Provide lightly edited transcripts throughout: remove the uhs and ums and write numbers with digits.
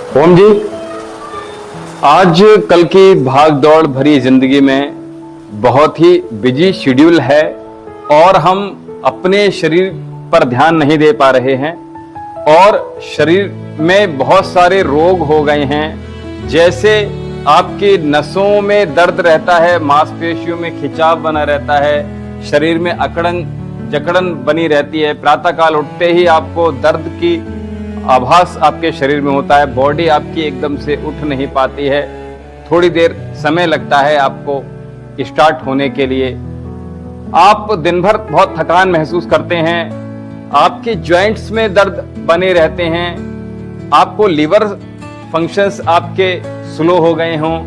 ओम जी, आज कल की भाग दौड़ भरी जिंदगी में बहुत ही बिजी शेड्यूल है और हम अपने शरीर पर ध्यान नहीं दे पा रहे हैं और शरीर में बहुत सारे रोग हो गए हैं। जैसे आपकी नसों में दर्द रहता है, मांसपेशियों में खिंचाव बना रहता है, शरीर में अकड़न जकड़न बनी रहती है, प्रातःकाल उठते ही आपको दर्द की आभास आपके शरीर में होता है, बॉडी आपकी एकदम से उठ नहीं पाती है, थोड़ी देर समय लगता है आपको स्टार्ट होने के लिए। आप दिन भर बहुत थकान महसूस करते हैं, आपके जॉइंट्स में दर्द बने रहते हैं, आपको लीवर फंक्शंस आपके स्लो हो गए हों,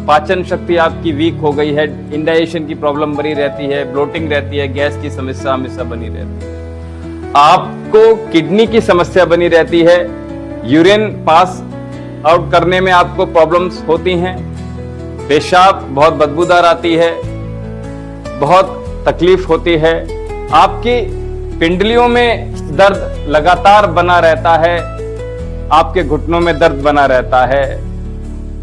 पाचन शक्ति आपकी वीक हो गई है, इंडाइजेशन की प्रॉब्लम बनी रहती है, ब्लोटिंग रहती है, गैस की समस्या हमेशा बनी रहती है, आपको किडनी की समस्या बनी रहती है, यूरिन पास आउट करने में आपको प्रॉब्लम्स होती हैं, पेशाब बहुत बदबूदार आती है, बहुत तकलीफ होती है, आपकी पिंडलियों में दर्द लगातार बना रहता है, आपके घुटनों में दर्द बना रहता है,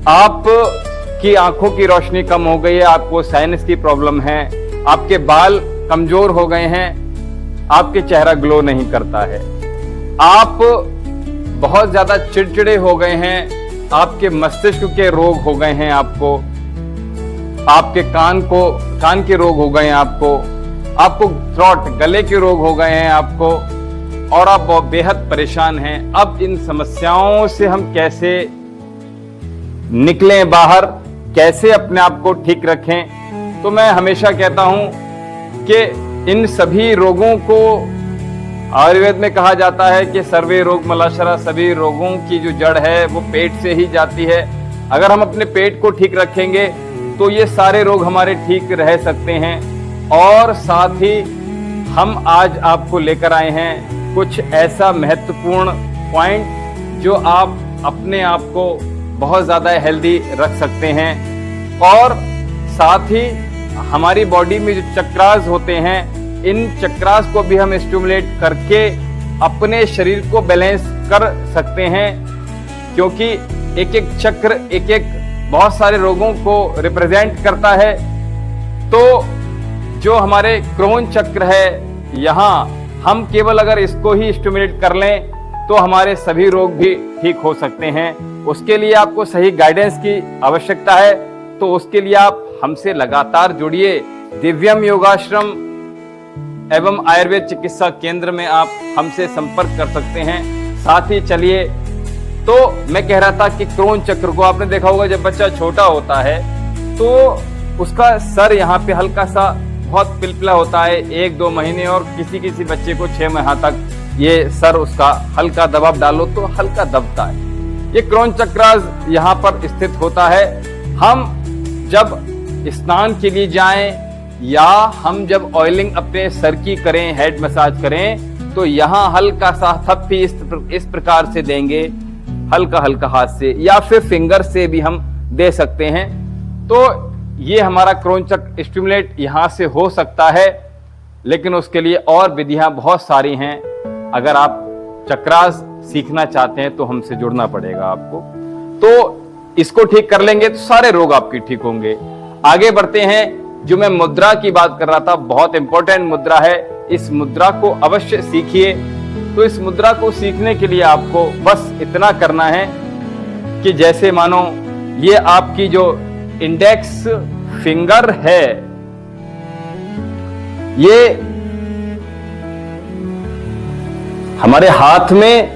आपकी आंखों की रोशनी कम हो गई है, आपको साइनस की प्रॉब्लम है, आपके बाल कमजोर हो गए हैं, आपके चेहरा ग्लो नहीं करता है, आप बहुत ज्यादा चिड़चिड़े हो गए हैं, आपके मस्तिष्क के रोग हो गए हैं, आपके कान के रोग हो गए हैं, आपको थ्रोट गले के रोग हो गए हैं आपको, और आप बहुत बेहद परेशान हैं। अब इन समस्याओं से हम कैसे निकलें बाहर, कैसे अपने आप को ठीक रखें? तो मैं हमेशा कहता हूं कि इन सभी रोगों को आयुर्वेद में कहा जाता है कि सर्वे रोग मलाशरा, सभी रोगों की जो जड़ है वो पेट से ही जाती है। अगर हम अपने पेट को ठीक रखेंगे तो ये सारे रोग हमारे ठीक रह सकते हैं। और साथ ही हम आज आपको लेकर आए हैं कुछ ऐसा महत्वपूर्ण पॉइंट जो आप अपने आप को बहुत ज्यादा हेल्दी रख सकते हैं, और साथ ही हमारी बॉडी में जो चक्रास होते हैं, इन चक्रास को भी हम स्टिमुलेट करके अपने शरीर को बैलेंस कर सकते हैं, क्योंकि एक एक चक्र एक एक बहुत सारे रोगों को रिप्रेजेंट करता है। तो जो हमारे क्रोन चक्र है, यहाँ हम केवल अगर इसको ही स्टिमुलेट कर लें तो हमारे सभी रोग भी ठीक हो सकते हैं। उसके लिए आपको सही गाइडेंस की आवश्यकता है, तो उसके लिए आप हमसे लगातार जुड़िए। दिव्यम योगाश्रम एवं आयुर्वेद चिकित्सा केंद्र में आप हमसे संपर्क कर सकते हैं। साथ ही चलिए, तो मैं कह रहा था कि क्रोन चक्र को आपने देखा होगा, जब बच्चा छोटा होता है तो उसका सर यहाँ पे हल्का सा बहुत पिलपिला होता है 1-2 महीने, और किसी किसी बच्चे को 6 माह तक ये सर उसका हल्का दबाव डालो तो हल्का दबता है। ये क्रोन चक्र यहाँ पर स्थित होता है। हम जब स्नान के लिए जाएं या हम जब ऑयलिंग अपने सर की करें, हेड मसाज करें, तो यहाँ हल्का सा थप्पी इस प्रकार से देंगे, हल्का हल्का हाथ से, या फिर फिंगर से भी हम दे सकते हैं। तो ये हमारा क्रोन चक्र स्टिमुलेट यहाँ से हो सकता है, लेकिन उसके लिए और विधियां बहुत सारी हैं। अगर आप चक्रास सीखना चाहते हैं तो हमसे जुड़ना पड़ेगा आपको। तो इसको ठीक कर लेंगे तो सारे रोग आपके ठीक होंगे। आगे बढ़ते हैं। जो मैं मुद्रा की बात कर रहा था, बहुत इंपॉर्टेंट मुद्रा है, इस मुद्रा को अवश्य सीखिए। तो इस मुद्रा को सीखने के लिए आपको बस इतना करना है कि जैसे मानो ये आपकी जो इंडेक्स फिंगर है, ये हमारे हाथ में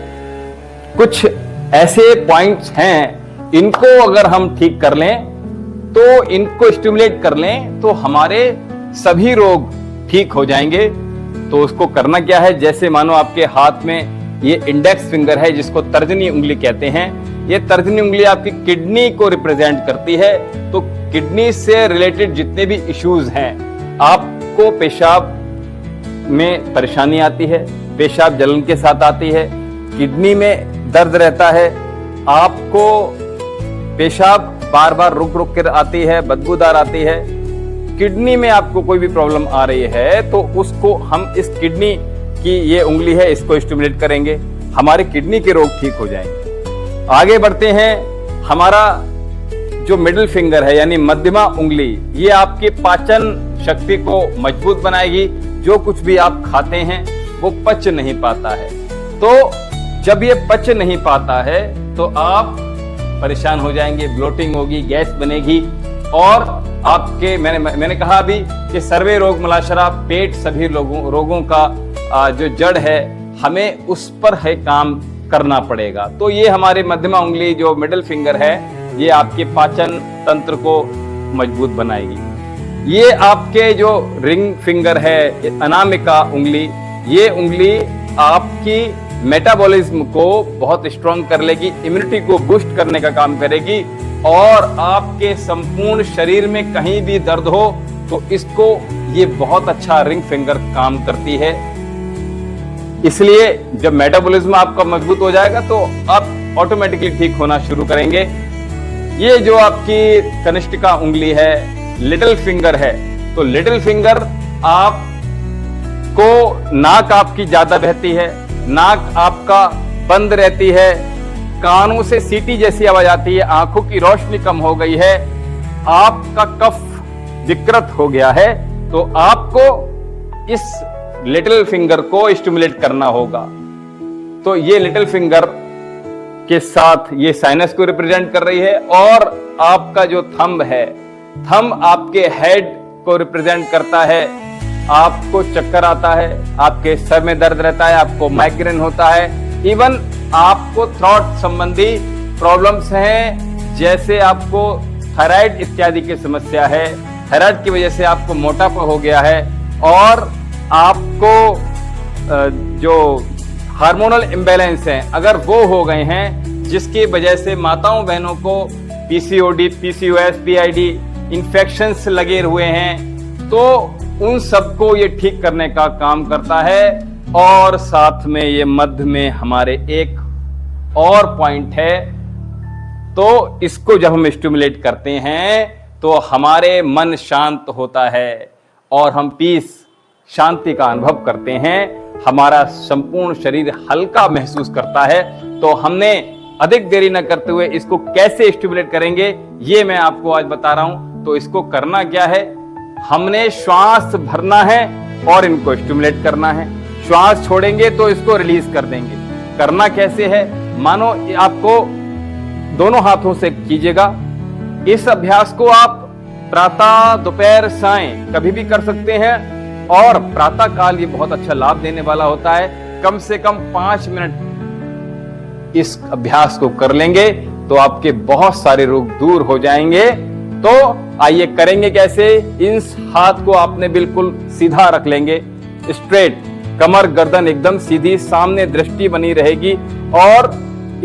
कुछ ऐसे पॉइंट्स हैं, इनको अगर हम ठीक कर लें, तो इनको स्टिमुलेट कर लें, तो हमारे सभी रोग ठीक हो जाएंगे। तो उसको करना क्या है, जैसे मानो आपके हाथ में ये इंडेक्स फिंगर है, जिसको तर्जनी उंगली कहते हैं, ये तर्जनी उंगली आपकी किडनी को रिप्रेजेंट करती है। तो किडनी से रिलेटेड जितने भी इश्यूज हैं, आपको पेशाब में परेशानी आती है, पेशाब जलन के साथ आती है, किडनी में दर्द रहता है, आपको पेशाब बार बार रुक रुक कर आती है, बदबूदार आती है, किडनी में आपको कोई भी प्रॉब्लम आ रही है, तो उसको हम इस किडनी की ये उंगली है, इसको स्टिमुलेट करेंगे, हमारे किडनी के रोग ठीक हो जाएंगे। आगे बढ़ते हैं। हमारा जो मिडिल फिंगर है यानी मध्यमा उंगली, ये आपके पाचन शक्ति को मजबूत बनाएगी। जो कुछ भी आप खाते हैं वो पच नहीं पाता है, तो जब ये पच नहीं पाता है तो आप परेशान हो जाएंगे, ब्लोटिंग होगी, गैस बनेगी और आपके मैंने कहा अभी कि सर्वे रोग मलाशरा पेट सभी रोगों का जो जड़ है, हमें उस पर है काम करना पड़ेगा। तो ये हमारे मध्यमा उंगली जो मिडिल फिंगर है, ये आपके पाचन तंत्र को मजबूत बनाएगी। ये आपके जो रिंग फिंगर है, अनामिका उंगली, ये उंगली आपकी मेटाबॉलिज्म को बहुत स्ट्रांग कर लेगी, इम्यूनिटी को बूस्ट करने का काम करेगी और आपके संपूर्ण शरीर में कहीं भी दर्द हो तो इसको ये बहुत अच्छा रिंग फिंगर काम करती है। इसलिए जब मेटाबॉलिज्म आपका मजबूत हो जाएगा तो आप ऑटोमेटिकली ठीक होना शुरू करेंगे। ये जो आपकी कनिष्ठिका उंगली है, लिटिल फिंगर है, तो लिटिल फिंगर आप को नाक आपकी ज्यादा बहती है, नाक आपका बंद रहती है, कानों से सीटी जैसी आवाज आती है, आंखों की रोशनी कम हो गई है, आपका कफ विकृत हो गया है, तो आपको इस लिटिल फिंगर को स्टिमुलेट करना होगा। तो ये लिटिल फिंगर के साथ ये साइनस को रिप्रेजेंट कर रही है और आपका जो थंब है, थंब आपके हेड को रिप्रेजेंट करता है। आपको चक्कर आता है, आपके सर में दर्द रहता है, आपको माइग्रेन होता है, इवन आपको थ्रॉट संबंधी प्रॉब्लम्स हैं, जैसे आपको थायराइड इत्यादि की समस्या है, थायराइड की वजह से आपको मोटापा हो गया है और आपको जो हार्मोनल इम्बैलेंस है अगर वो हो गए हैं, जिसकी वजह से माताओं बहनों को पीसीओडी, पीसीओएस, पीआईडी इन्फेक्शंस लगे हुए हैं, तो उन सबको ये ठीक करने का काम करता है। और साथ में ये मध्य में हमारे एक और पॉइंट है, तो इसको जब हम स्टिमुलेट करते हैं तो हमारे मन शांत होता है और हम पीस, शांति का अनुभव करते हैं, हमारा संपूर्ण शरीर हल्का महसूस करता है। तो हमने अधिक देरी न करते हुए इसको कैसे स्टिमुलेट करेंगे ये मैं आपको आज बता रहा हूं। तो इसको करना क्या है, हमने श्वास भरना है और इनको स्टिमुलेट करना है, श्वास छोड़ेंगे तो इसको रिलीज कर देंगे। करना कैसे है, मानो आपको दोनों हाथों से कीजिएगा। इस अभ्यास को आप प्रातः, दोपहर, सायं कभी भी कर सकते हैं और प्रातः काल ये बहुत अच्छा लाभ देने वाला होता है। कम से कम 5 मिनट इस अभ्यास को कर लेंगे तो आपके बहुत सारे रोग दूर हो जाएंगे। तो आइए करेंगे कैसे। इस हाथ को आपने बिल्कुल सीधा रख लेंगे, स्ट्रेट, कमर गर्दन एकदम सीधी, सामने दृष्टि बनी रहेगी और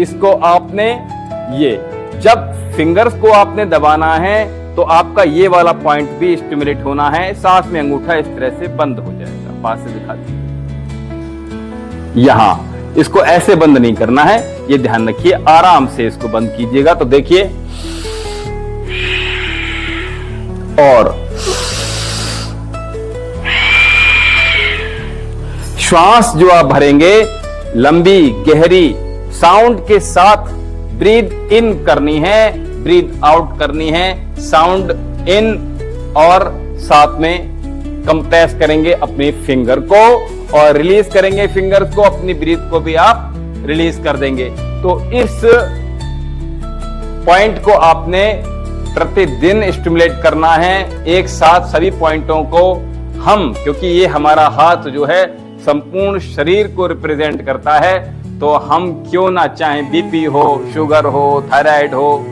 इसको आपने ये जब फिंगर्स को आपने दबाना है तो आपका ये वाला पॉइंट भी स्टिमुलेट होना है, साथ में अंगूठा इस तरह से बंद हो जाएगा। पास से दिखा दीजिए, यहां इसको ऐसे बंद नहीं करना है, ये ध्यान रखिए, आराम से इसको बंद कीजिएगा। तो देखिए, और श्वास जो आप भरेंगे लंबी गहरी साउंड के साथ ब्रीथ इन करनी है, ब्रीथ आउट करनी है। साउंड इन और साथ में कंप्रेस करेंगे अपनी फिंगर को और रिलीज करेंगे फिंगर्स को, अपनी ब्रीथ को भी आप रिलीज कर देंगे। तो इस पॉइंट को आपने प्रतिदिन स्टिमुलेट करना है, एक साथ सभी पॉइंटों को हम, क्योंकि ये हमारा हाथ जो है संपूर्ण शरीर को रिप्रेजेंट करता है, तो हम क्यों ना चाहें, बीपी हो, शुगर हो, थायराइड हो,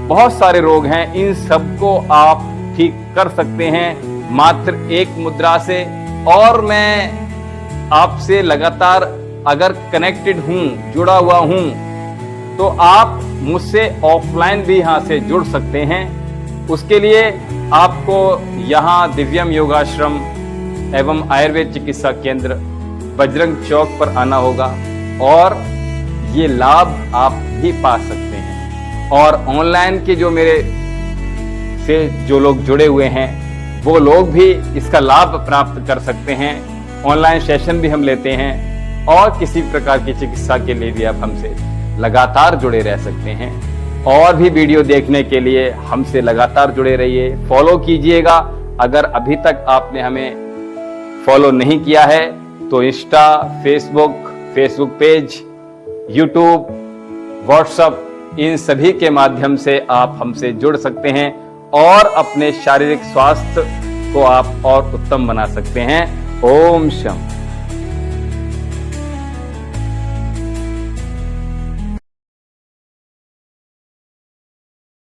बहुत सारे रोग हैं, इन सबको आप ठीक कर सकते हैं मात्र एक मुद्रा से। और मैं आपसे लगातार अगर कनेक्टेड हूं, जुड़ा हुआ हूं, तो आप मुझसे ऑफलाइन भी यहां से जुड़ सकते हैं। उसके लिए आपको यहां दिव्यम योगाश्रम एवं आयुर्वेद चिकित्सा केंद्र बजरंग चौक पर आना होगा और ये लाभ आप भी पा सकते हैं। और ऑनलाइन के जो मेरे से जो लोग जुड़े हुए हैं वो लोग भी इसका लाभ प्राप्त कर सकते हैं। ऑनलाइन सेशन भी हम लेते हैं और किसी प्रकार की चिकित्सा के लिए भी आप हमसे लगातार जुड़े रह सकते हैं। और भी वीडियो देखने के लिए हमसे लगातार जुड़े रहिए, फॉलो कीजिएगा। अगर अभी तक आपने हमें फॉलो नहीं किया है तो Insta, Facebook page, YouTube, WhatsApp, इन सभी के माध्यम से आप हमसे जुड़ सकते हैं और अपने शारीरिक स्वास्थ्य को आप और उत्तम बना सकते हैं। ओम शम।